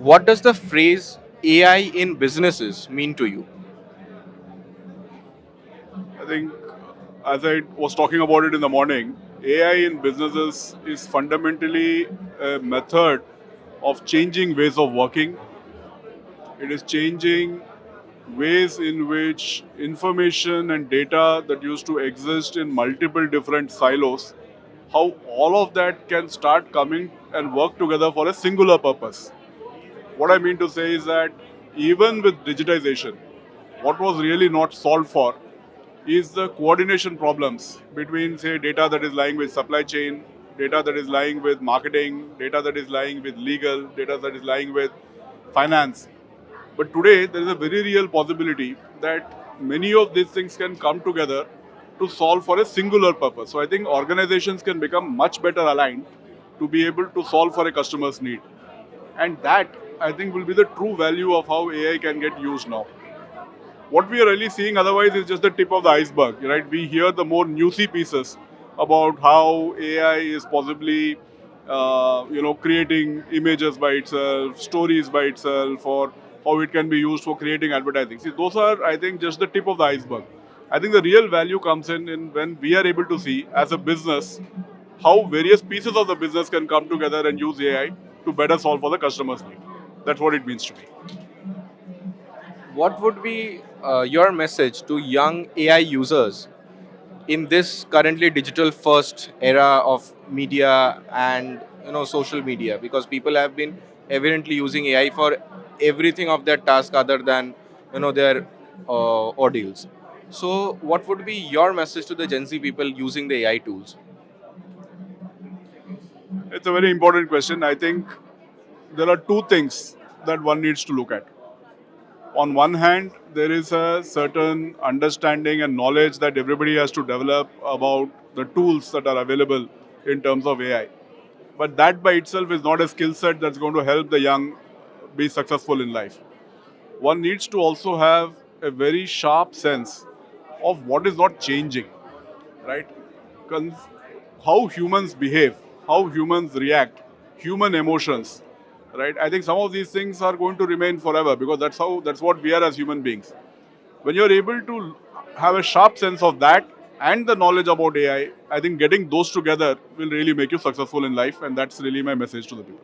What does the phrase AI in businesses mean to you? I think, as I was talking about it in the morning, AI in businesses is fundamentally a method of changing ways of working. It is changing ways in which information and data that used to exist in multiple different silos, how all of that can start coming and work together for a singular purpose. What I mean to say is that even with digitization, what was really not solved for is the coordination problems between, say, data that is lying with supply chain, data that is lying with marketing, data that is lying with legal, data that is lying with finance. But today, there is a very real possibility that many of these things can come together to solve for a singular purpose. So I think organizations can become much better aligned to be able to solve for a customer's need. And that, I think, will be the true value of how AI can get used now. What we are really seeing otherwise is just the tip of the iceberg, right? We hear the more newsy pieces about how AI is possibly, creating images by itself, stories by itself, or how it can be used for creating advertising. See, those are, I think, just the tip of the iceberg. I think the real value comes in when we are able to see, as a business, how various pieces of the business can come together and use AI to better solve for the customer's need. That's what it means to me. What would be your message to young AI users in this currently digital first era of media and social media? Because people have been evidently using AI for everything of their task other than their ordeals. So, what would be your message to the Gen Z people using the AI tools? It's a very important question. I think there are two things that one needs to look at. On one hand, there is a certain understanding and knowledge that everybody has to develop about the tools that are available in terms of AI. But that by itself is not a skill set that's going to help the young be successful in life. One needs to also have a very sharp sense of what is not changing, right? Cons- how humans behave, how humans react, human emotions, right? I think some of these things are going to remain forever because that's what we are as human beings. When you're able to have a sharp sense of that and the knowledge about AI, I think getting those together will really make you successful in life, and that's really my message to the people.